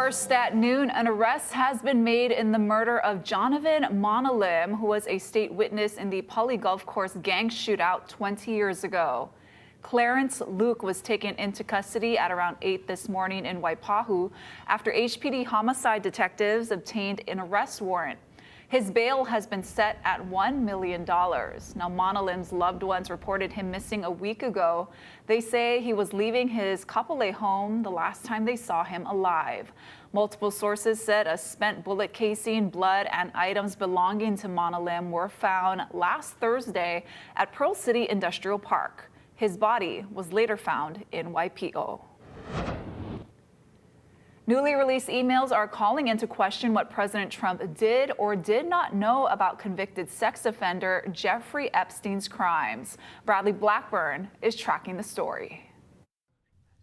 First at noon, an arrest has been made in the murder of Jonathan Monalim, who was a state witness in the Poly Golf Course gang shootout 20 years ago. Clarence Luke was taken into custody at around 8 this morning in Waipahu after HPD homicide detectives obtained an arrest warrant. His bail has been set at $1 million. Now, Monalim's loved ones reported him missing a week ago. They say he was leaving his Kapolei home the last time they saw him alive. Multiple sources said a spent bullet casing, blood, and items belonging to Monalim were found last Thursday at Pearl City Industrial Park. His body was later found in Waipio. Newly released emails are calling into question what President Trump did or did not know about convicted sex offender Jeffrey Epstein's crimes. Bradley Blackburn is tracking the story.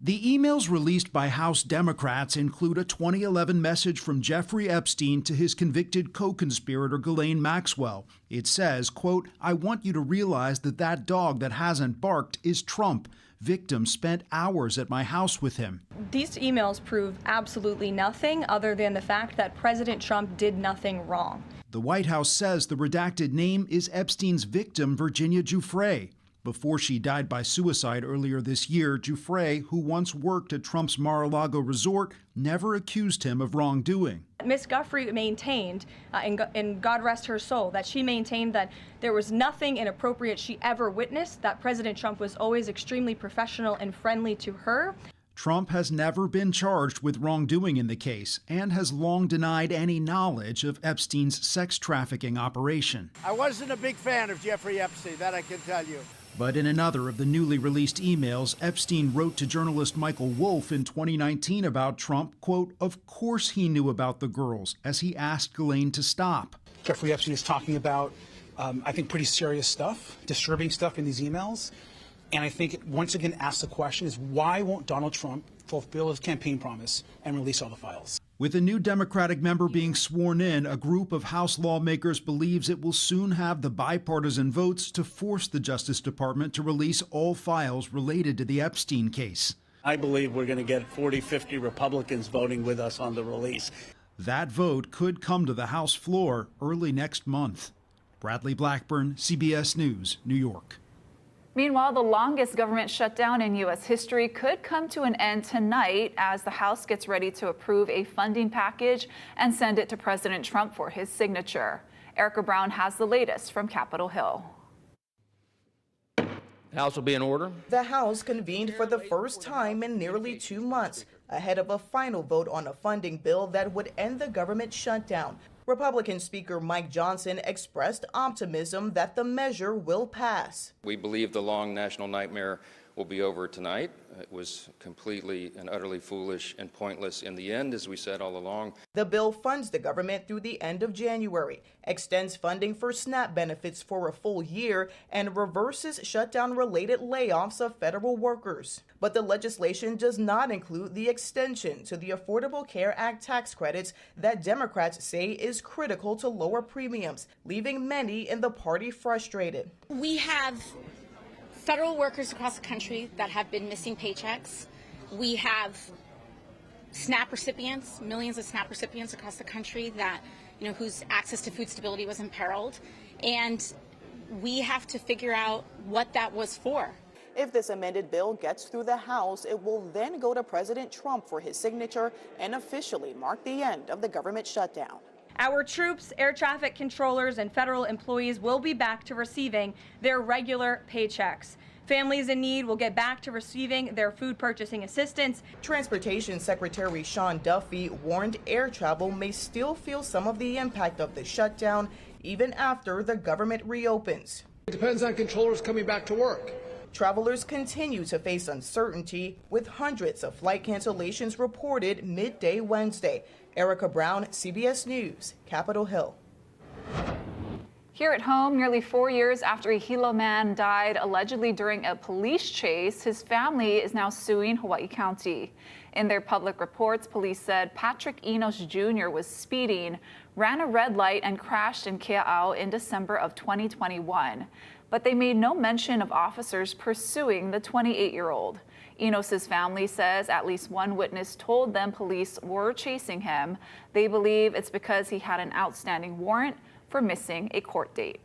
The emails released by House Democrats include a 2011 message from Jeffrey Epstein to his convicted co-conspirator Ghislaine Maxwell. It says, quote, "I want you to realize that that dog that hasn't barked is Trump. Victim spent hours at my house with him." These emails prove absolutely nothing other than the fact that President Trump did nothing wrong. The White House says the redacted name is Epstein's victim, Virginia Giuffre. Before she died by suicide earlier this year, Giuffre, who once worked at Trump's Mar-a-Lago resort, never accused him of wrongdoing. Ms. Giuffre maintained, and God rest her soul, that she maintained that there was nothing inappropriate she ever witnessed, that President Trump was always extremely professional and friendly to her. Trump has never been charged with wrongdoing in the case and has long denied any knowledge of Epstein's sex trafficking operation. I wasn't a big fan of Jeffrey Epstein, that I can tell you. But in another of the newly released emails, Epstein wrote to journalist Michael Wolff in 2019 about Trump, quote, "Of course he knew about the girls," as he asked Ghislaine to stop. Jeffrey Epstein is talking about, I think, pretty serious stuff, disturbing stuff in these emails. And I think it once again asks the question is, why won't Donald Trump fulfill his campaign promise and release all the files? With a new Democratic member being sworn in, a group of House lawmakers believes it will soon have the bipartisan votes to force the Justice Department to release all files related to the Epstein case. I believe we're going to get 40, 50 Republicans voting with us on the release. That vote could come to the House floor early next month. Bradley Blackburn, CBS News, New York. Meanwhile, the longest government shutdown in U.S. history could come to an end tonight as the House gets ready to approve a funding package and send it to President Trump for his signature. Erica Brown has the latest from Capitol Hill. The House will be in order. The House convened for the first time in nearly 2 months, ahead of a final vote on a funding bill that would end the government shutdown. Republican Speaker Mike Johnson expressed optimism that the measure will pass. We believe the long national nightmare will be over tonight. It was completely and utterly foolish and pointless in the end, as we said all along. The bill funds the government through the end of January, extends funding for SNAP benefits for a full year, and reverses shutdown-related layoffs of federal workers. But the legislation does not include the extension to the Affordable Care Act tax credits that Democrats say is critical to lower premiums, leaving many in the party frustrated. We have federal workers across the country that have been missing paychecks. We have SNAP recipients, millions of SNAP recipients across the country that, whose access to food stability was imperiled. And we have to figure out what that was for. If this amended bill gets through the House, it will then go to President Trump for his signature and officially mark the end of the government shutdown. Our troops, air traffic controllers, and federal employees will be back to receiving their regular paychecks. Families in need will get back to receiving their food purchasing assistance. Transportation Secretary Sean Duffy warned air travel may still feel some of the impact of the shutdown even after the government reopens. It depends on controllers coming back to work. Travelers continue to face uncertainty with hundreds of flight cancellations reported midday Wednesday. Erica Brown, CBS News, Capitol Hill. Here at home, nearly 4 years after a Hilo man died allegedly during a police chase, his family is now suing Hawaii County. In their public reports, police said Patrick Enos Jr. was speeding, ran a red light, and crashed in Kea'au in December of 2021. but they made no mention of officers pursuing the 28-year-old. Enos's family says at least one witness told them police were chasing him. They believe it's because he had an outstanding warrant for missing a court date.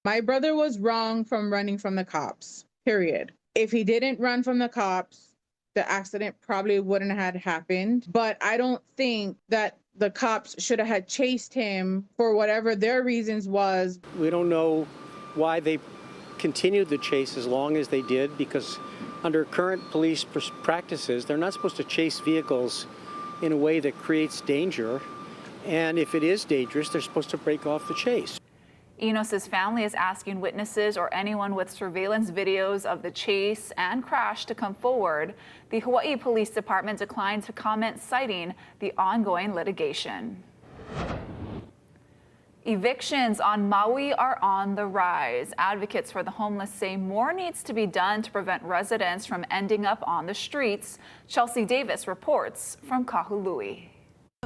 My brother was wrong from running from the cops, period. If he didn't run from the cops, the accident probably wouldn't have happened. But I don't think that the cops should have had chased him for whatever their reasons was. We don't know why they continued the chase as long as they did, because under current police practices, they're not supposed to chase vehicles in a way that creates danger. And if it is dangerous, they're supposed to break off the chase. Enos's family is asking witnesses or anyone with surveillance videos of the chase and crash to come forward. The Hawaii Police Department declined to comment, citing the ongoing litigation. Evictions on Maui are on the rise. Advocates for the homeless say more needs to be done to prevent residents from ending up on the streets. Chelsea Davis reports from Kahului.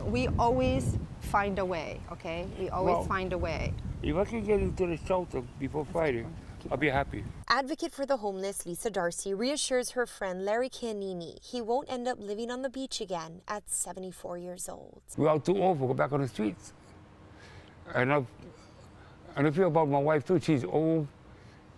We always find a way, okay? We always find a way. If I can get into the shelter before Friday, I'll be happy. Advocate for the homeless Lisa Darcy reassures her friend Larry Kianini he won't end up living on the beach again at 74 years old. We're all too old to go back on the streets. And I feel about my wife too. She's old.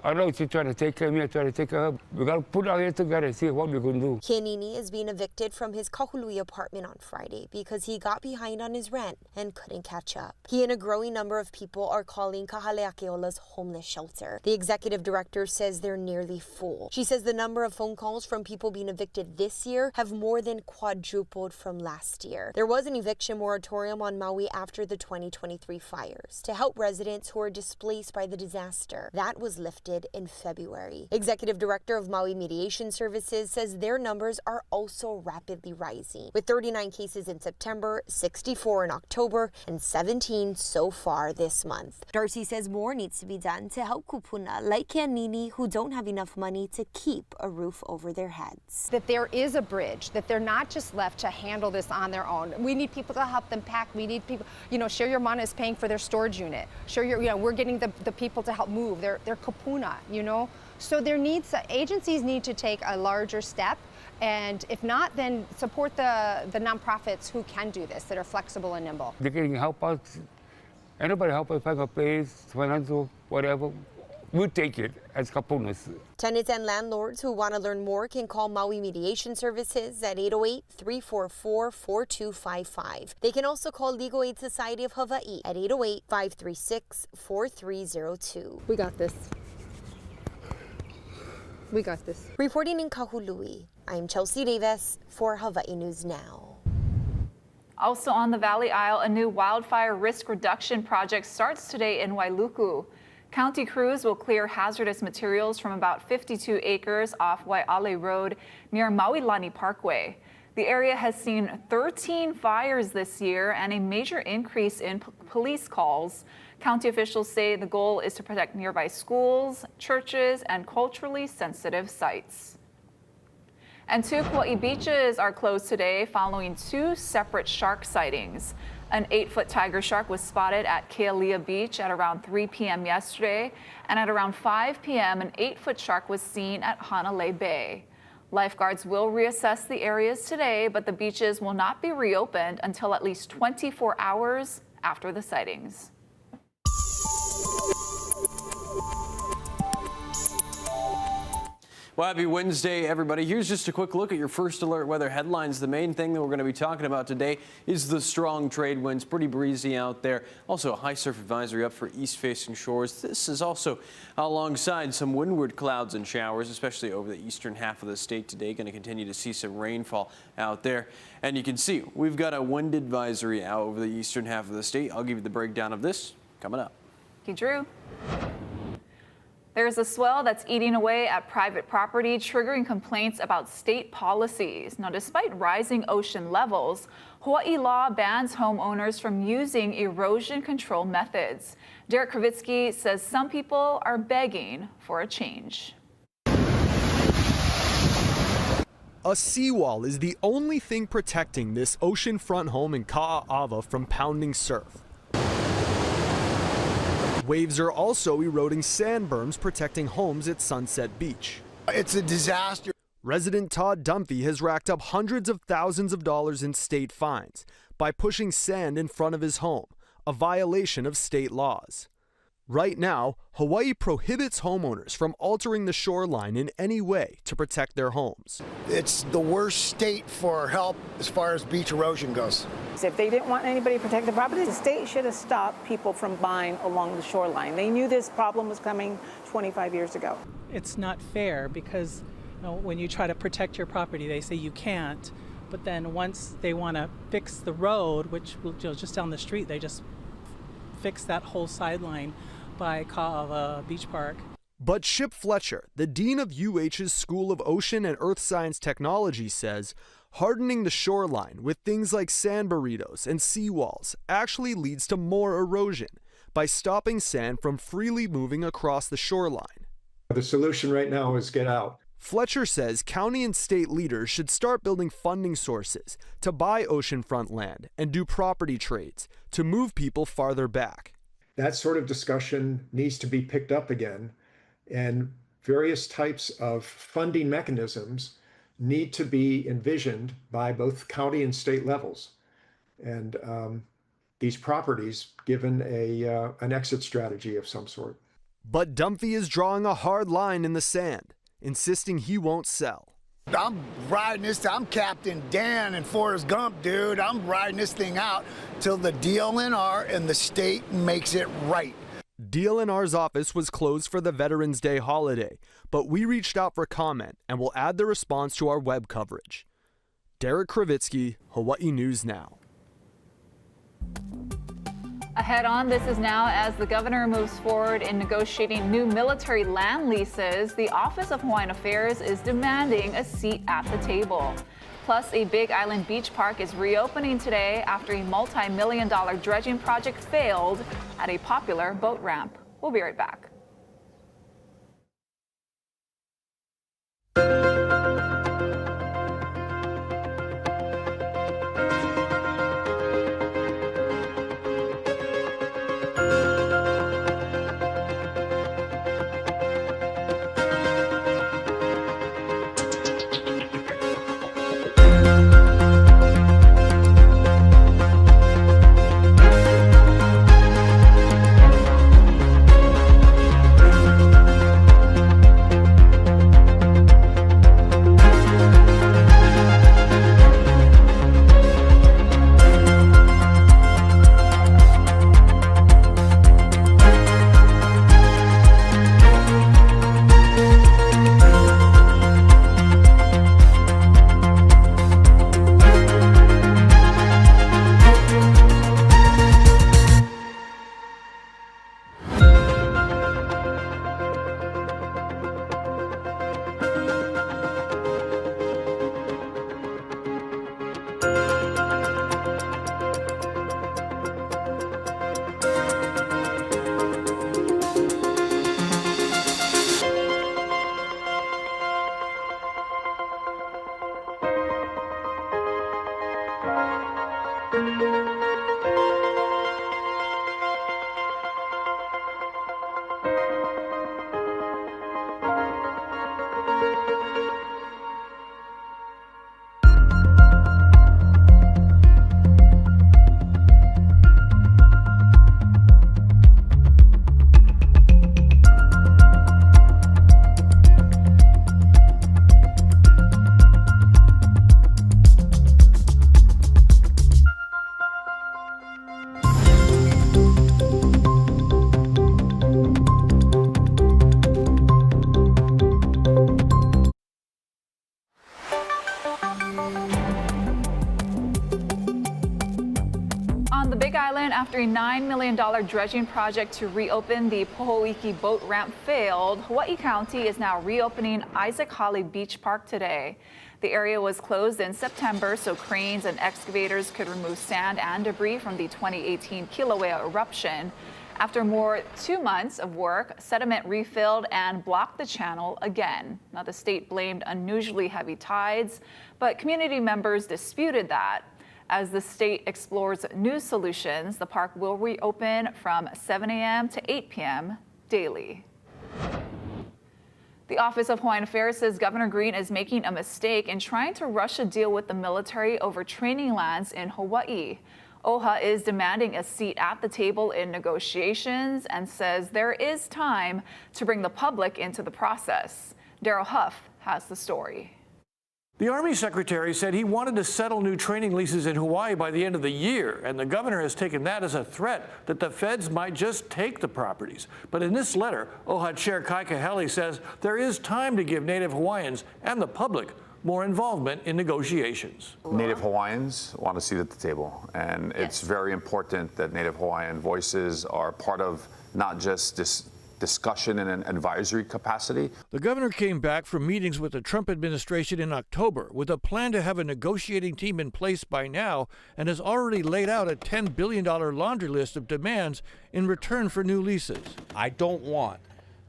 I know she's trying to take care of me, I try to take care of her. We got to put our heads together and see what we're going to do. Kianini is being evicted from his Kahului apartment on Friday because he got behind on his rent and couldn't catch up. He and a growing number of people are calling Kahaleakeola's homeless shelter. The executive director says they're nearly full. She says the number of phone calls from people being evicted this year have more than quadrupled from last year. There was an eviction moratorium on Maui after the 2023 fires to help residents who are displaced by the disaster. That was lifted in February. Executive Director of Maui Mediation Services says their numbers are also rapidly rising, with 39 cases in September, 64 in October, and 17 so far this month. Darcy says more needs to be done to help kupuna like Kianini who don't have enough money to keep a roof over their heads. That there is a bridge, that they're not just left to handle this on their own. We need people to help them pack. We need people, Share Your Mana is paying for their storage unit. We're getting the people to help move their kupuna. So agencies need to take a larger step, and if not, then support the nonprofits who can do this, that are flexible and nimble. They can help us. Anybody help us find a place, financial, whatever. We'll take it as kapunas. Tenants and landlords who want to learn more can call Maui Mediation Services at 808-344-4255. They can also call Legal Aid Society of Hawaii at 808-536-4302. We got this. We got this. Reporting in Kahului, I'm Chelsea Davis for Hawaii News Now. Also on the Valley Isle, a new wildfire risk reduction project starts today in Wailuku. County crews will clear hazardous materials from about 52 acres off Waiale Road near Mauilani Parkway. The area has seen 13 fires this year and a major increase in police calls. County officials say the goal is to protect nearby schools, churches, and culturally sensitive sites. And 2 Kauai beaches are closed today following 2 separate shark sightings. An 8-foot tiger shark was spotted at Kealia Beach at around 3 p.m. yesterday, and at around 5 p.m. an 8-foot shark was seen at Hanalei Bay. Lifeguards will reassess the areas today, but the beaches will not be reopened until at least 24 hours after the sightings. Well, happy Wednesday, everybody. Here's just a quick look at your first alert weather headlines. The main thing that we're going to be talking about today is the strong trade winds. Pretty breezy out there. Also, a high surf advisory up for east-facing shores. This is also alongside some windward clouds and showers, especially over the eastern half of the state today. Going to continue to see some rainfall out there. And you can see we've got a wind advisory out over the eastern half of the state. I'll give you the breakdown of this coming up. Thank you, Drew. There's a swell that's eating away at private property, triggering complaints about state policies. Now, despite rising ocean levels, Hawaii law bans homeowners from using erosion control methods. Derek Kravitsky says some people are begging for a change. A seawall is the only thing protecting this oceanfront home in Ka'a'ava from pounding surf. Waves are also eroding sand berms protecting homes at Sunset Beach. It's a disaster. Resident Todd Dunphy has racked up hundreds of thousands of dollars in state fines by pushing sand in front of his home, a violation of state laws. Right now, Hawaii prohibits homeowners from altering the shoreline in any way to protect their homes. It's the worst state for help as far as beach erosion goes. If they didn't want anybody to protect the property, the state should have stopped people from buying along the shoreline. They knew this problem was coming 25 years ago. It's not fair because when you try to protect your property, they say you can't. But then once they want to fix the road, which just down the street, they just fix that whole sideline by Kauai Beach Park. But Chip Fletcher, the dean of UH's School of Ocean and Earth Science Technology, says hardening the shoreline with things like sand burritos and seawalls actually leads to more erosion by stopping sand from freely moving across the shoreline. The solution right now is get out. Fletcher says county and state leaders should start building funding sources to buy oceanfront land and do property trades to move people farther back. That sort of discussion needs to be picked up again, and various types of funding mechanisms need to be envisioned by both county and state levels. And these properties given an exit strategy of some sort. But Dunphy is drawing a hard line in the sand, insisting he won't sell. I'm riding this, I'm Captain Dan and Forrest Gump, dude. I'm riding this thing out till the DLNR and the state makes it right. DLNR's office was closed for the Veterans Day holiday, but we reached out for comment and will add the response to our web coverage. Derek Kravitsky, Hawaii News Now. Ahead on This Is Now, as the governor moves forward in negotiating new military land leases, the Office of Hawaiian Affairs is demanding a seat at the table. Plus, a Big Island beach park is reopening today after a multi-million-dollar dredging project failed at a popular boat ramp. We'll be right back. After a $9 million dredging project to reopen the Pohoiki boat ramp failed, Hawaii County is now reopening Isaac Hawley Beach Park today. The area was closed in September so cranes and excavators could remove sand and debris from the 2018 Kilauea eruption. After more 2 months of work, sediment refilled and blocked the channel again. Now, the state blamed unusually heavy tides, but community members disputed that. As the state explores new solutions, the park will reopen from 7 a.m. to 8 p.m. daily. The Office of Hawaiian Affairs says Governor Green is making a mistake in trying to rush a deal with the military over training lands in Hawaii. OHA is demanding a seat at the table in negotiations and says there is time to bring the public into the process. Daryl Huff has the story. The Army Secretary said he wanted to settle new training leases in Hawaii by the end of the year, and the governor has taken that as a threat that the feds might just take the properties. But in this letter, OHA Chair Kai Kahele says there is time to give Native Hawaiians and the public more involvement in negotiations. Native Hawaiians want a seat at the table, and it's very important that Native Hawaiian voices are part of not just this discussion in an advisory capacity. The governor came back from meetings with the Trump administration in October with a plan to have a negotiating team in place by now and has already laid out a $10 billion laundry list of demands in return for new leases. I don't want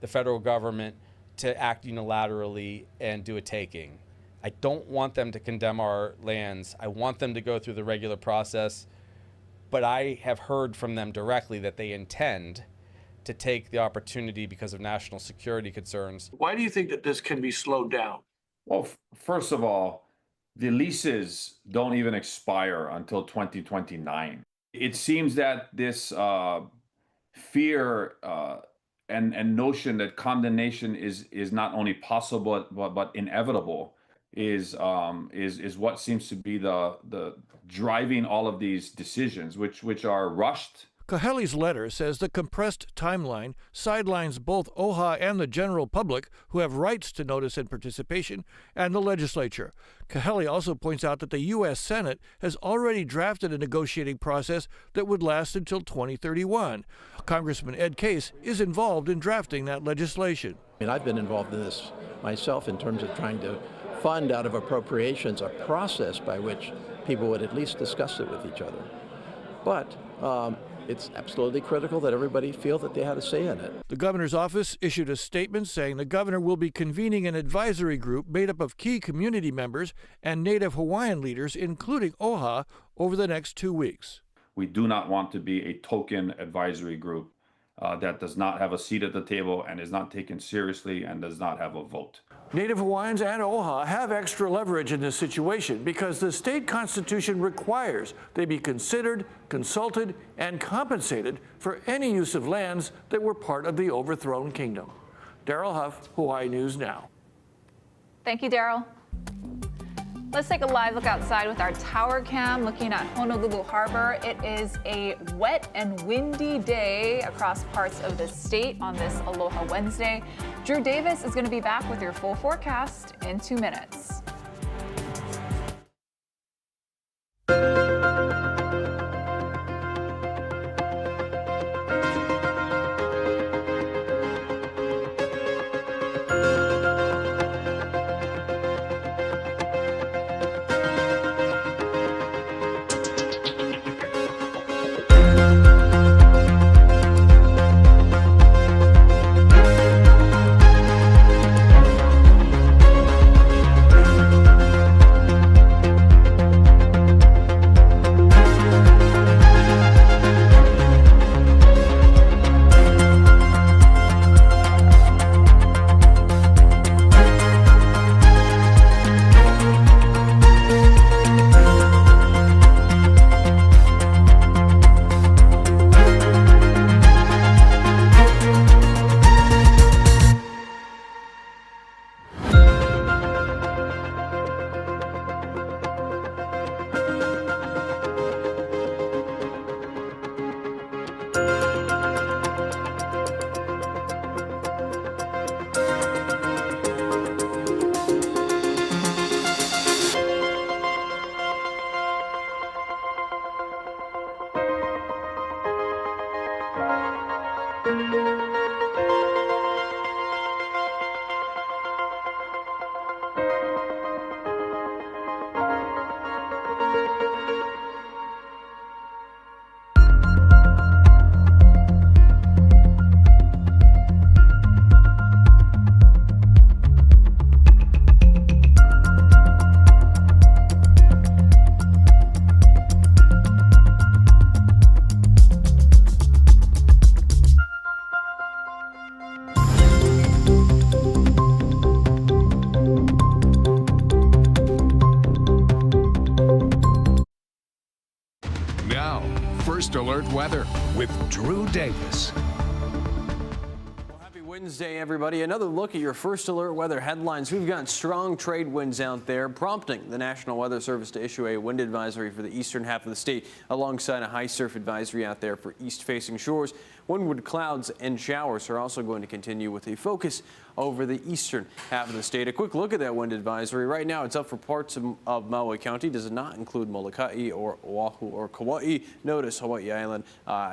the federal government to act unilaterally and do a taking. I don't want them to condemn our lands. I want them to go through the regular process, but I have heard from them directly that they intend to take the opportunity because of national security concerns. Why do you think that this can be slowed down? Well, first of all, the leases don't even expire until 2029. It seems that this fear and notion that condemnation is not only possible but inevitable is what seems to be the driving all of these decisions, which are rushed. Kahele's letter says the compressed timeline sidelines both OHA and the general public, who have rights to notice and participation, and the legislature. Kahele also points out that the U.S. Senate has already drafted a negotiating process that would last until 2031. Congressman Ed Case is involved in drafting that legislation. I've been involved in this myself in terms of trying to fund out of appropriations a process by which people would at least discuss it with each other. But it's absolutely critical that everybody feel that they had a say in it. The governor's office issued a statement saying the governor will be convening an advisory group made up of key community members and Native Hawaiian leaders, including OHA, over the next 2 weeks. We do not want to be a token advisory group that does not have a seat at the table and is not taken seriously and does not have a vote. Native Hawaiians and OHA have extra leverage in this situation because the state constitution requires they be considered, consulted, and compensated for any use of lands that were part of the overthrown kingdom. Daryl Huff, Hawaii News Now. Thank you, Daryl. Let's take a live look outside with our tower cam looking at Honolulu Harbor. It is a wet and windy day across parts of the state on this Aloha Wednesday. Drew Davis is going to be back with your full forecast in 2 minutes. weather with Drew Davis. Happy Wednesday, everybody. Another look at your first alert weather headlines. We've got strong trade winds out there, prompting the National Weather Service to issue a wind advisory for the eastern half of the state, alongside a high surf advisory out there for east-facing shores. Windward clouds and showers are also going to continue with a focus over the eastern half of the state. A quick look at that wind advisory. Right now, it's up for parts of Maui County. Does not include Molokai or Oahu or Kauai. Notice Hawaii Island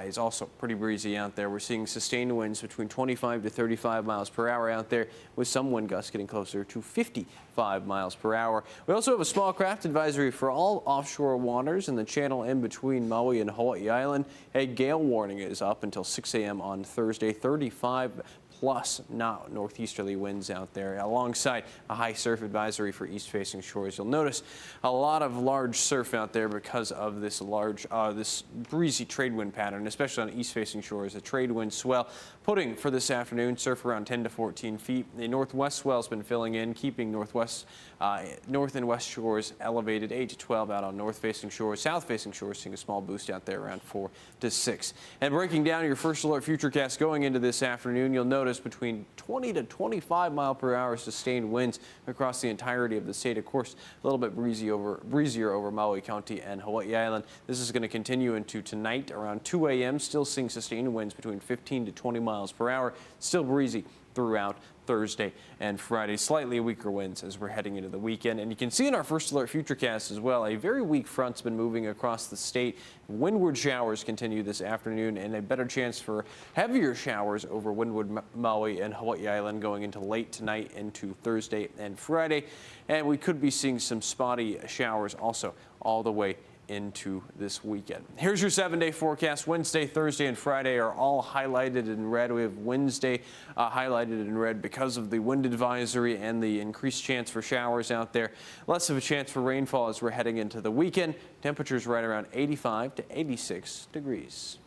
is also pretty breezy out there. We're seeing sustained winds between 25 to 35 miles per hour out there, with some wind gusts getting closer to 55 miles per hour. We also have a small craft advisory for all offshore waters in the channel in between Maui and Hawaii Island. A gale warning is up until 6 a.m. on Thursday. 35 plus now northeasterly winds out there, alongside a high surf advisory for east-facing shores. You'll notice a lot of large surf out there because of this this breezy trade wind pattern, especially on east-facing shores. A trade wind swell putting for this afternoon, surf around 10 to 14 feet. The northwest swell's been filling in, keeping north and west shores elevated 8 to 12 out on north-facing shores. South-facing shores seeing a small boost out there around 4 to 6. And breaking down your first alert futurecast going into this afternoon, you'll notice between 20 to 25 mile per hour sustained winds across the entirety of the state. Of course, a little bit breezier over Maui County and Hawaii Island. This is going to continue into tonight around 2 a.m. Still seeing sustained winds between 15 to 20 miles per hour. Still breezy throughout Thursday and Friday. Slightly weaker winds as we're heading into the weekend. And you can see in our first alert futurecast as well, a very weak front's been moving across the state. Windward showers continue this afternoon, and a better chance for heavier showers over windward Maui and Hawaii Island going into late tonight into Thursday and Friday. And we could be seeing some spotty showers also all the way into this weekend. Here's your 7-day forecast. Wednesday, Thursday, and Friday are all highlighted in red. We have Wednesday highlighted in red because of the wind advisory and the increased chance for showers out there. Less of a chance for rainfall as we're heading into the weekend. Temperatures right around 85 to 86 degrees.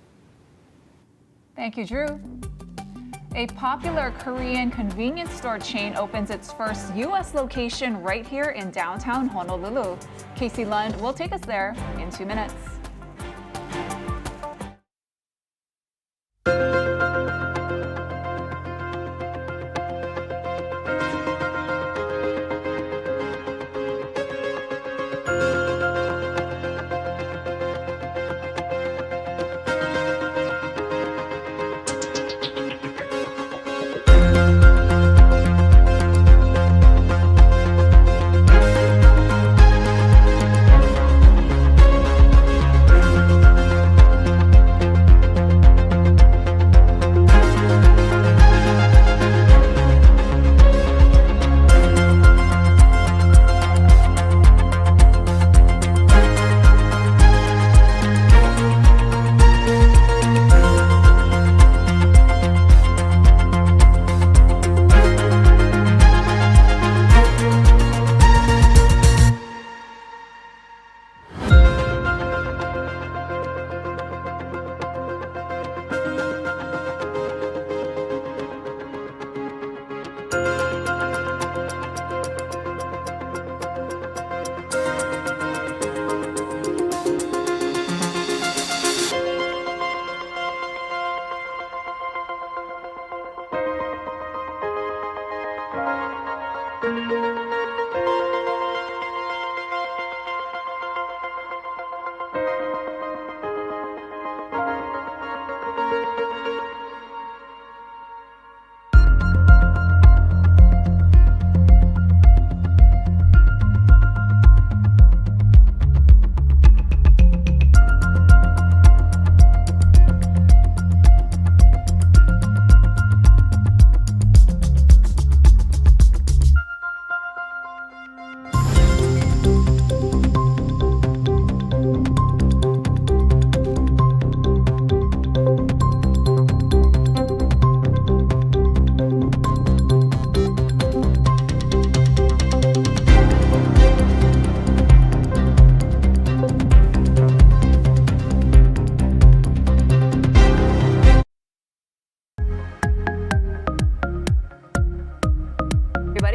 Thank you, Drew. A popular Korean convenience store chain opens its first U.S. location right here in downtown Honolulu. Casey Lund will take us there in 2 minutes.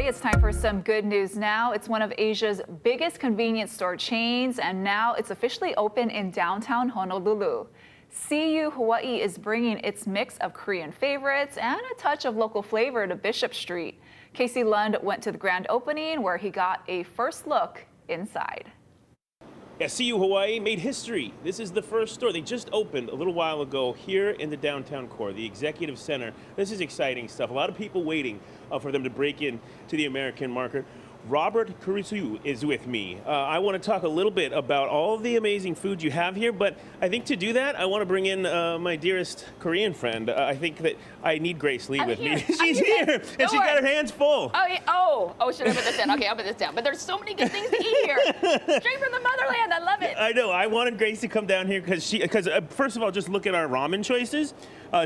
It's time for some good news now. It's one of Asia's biggest convenience store chains, and now it's officially open in downtown Honolulu. CU Hawaii is bringing its mix of Korean favorites and a touch of local flavor to Bishop Street. Casey Lund went to the grand opening where he got a first look inside. Yeah, CU Hawaii made history. This is the first store. They just opened a little while ago here in the downtown core, the executive center. This is exciting stuff. A lot of people waiting for them to break in to the American market. Robert Kurisu is with me. I want to talk a little bit about all of the amazing food you have here, but I think to do that, I want to bring in my dearest Korean friend. I think that I need Grace Lee with me. She's here, and she's got her hands full. Oh, yeah. Oh, should I put this down? Okay, I'll put this down. But there's so many good things to eat here. Straight from the motherland. I love it. I know. I wanted Grace to come down here because first of all, just look at our ramen choices.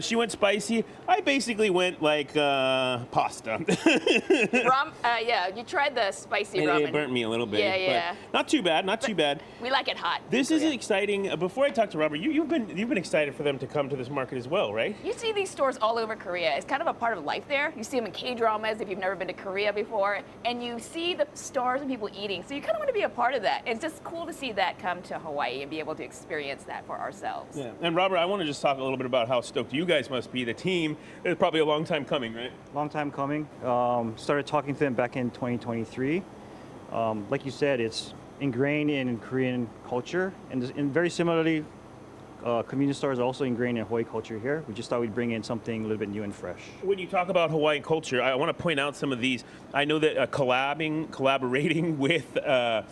She went spicy. I basically went like pasta. Yeah, you tried the spicy ramen. It burnt me a little bit. Yeah. But not too bad. Not too bad. We like it hot. This is exciting. Before I talk to Robert, you've been excited for them to come to this market as well, right? You see these stores all over Korea. It's kind of a part of life there. You see them in K-dramas if you've never been to Korea before, and you see the stores and people eating. So you kind of want to be a part of that. It's just cool to see that come to Hawaii and be able to experience that for ourselves. Yeah. And Robert, I want to just talk a little bit about how stoked you guys must be. The team is probably a long time coming, right? Long time coming. Started talking to them back in 2023. Like you said, it's ingrained in Korean culture, and very similarly, convenience stores are also ingrained in Hawaii culture here. We just thought we'd bring in something a little bit new and fresh. When you talk about Hawaiian culture, I want to point out some of these. I know that collaborating with a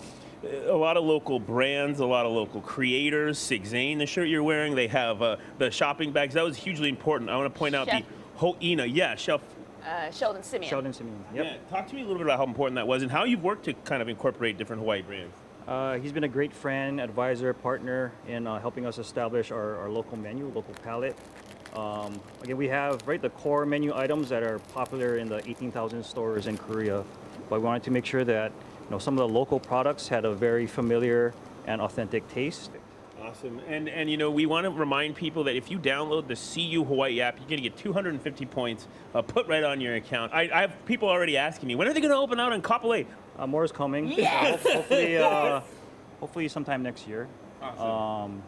lot of local brands, a lot of local creators. Sig Zane, the shirt you're wearing, they have the shopping bags. That was hugely important. I want to point out the Ho'ina. Yeah, Sheldon Simeon. Sheldon Simeon, yep. Yeah, talk to me a little bit about how important that was and how you've worked to kind of incorporate different Hawaii brands. He's been a great friend, advisor, partner in helping us establish our local menu, local palette. Again, we have the core menu items that are popular in the 18,000 stores in Korea, but we wanted to make sure that some of the local products had a very familiar and authentic taste. Awesome. And we want to remind people that if you download the CU Hawaii app, you're going to get 250 points put right on your account. I have people already asking me, when are they going to open out in Kapolei? More is coming. Yes! Hopefully sometime next year. Awesome.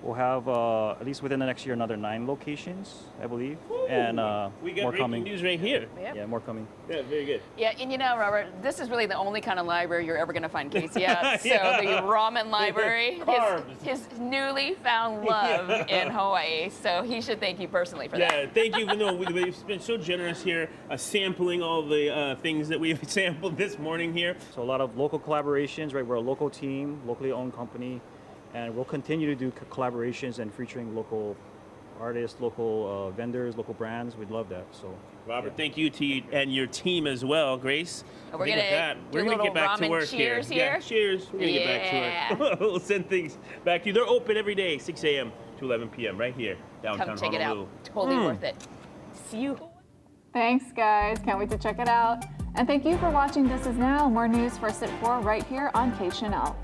We'll have, at least within the next year, another 9 locations, I believe. Ooh, and we got more breaking coming. news right here. Yep. Yeah, more coming. Yeah, very good. Yeah, and Robert, this is really the only kind of library you're ever going to find Casey at. So Yeah. the ramen library, Carbs. his newly found love in Hawaii. So he should thank you personally for that. Yeah, thank you. We've been so generous here, sampling all the things that we've sampled this morning here. So a lot of local collaborations, right? We're a local team, locally owned company, and we'll continue to do collaborations and featuring local artists, local vendors, local brands. We'd love that. So, Robert, thank you to you and your team as well, Grace. We're going to do a little get back to ramen work cheers here. Yeah, cheers. We're going to get back to work. We'll send things back to you. They're open every day, 6 a.m. to 11 p.m. right here, downtown Come check Honolulu. it out. Totally worth it. See you. Thanks, guys. Can't wait to check it out. And thank you for watching This Is Now. More news first at 4 right here on K-Chanel.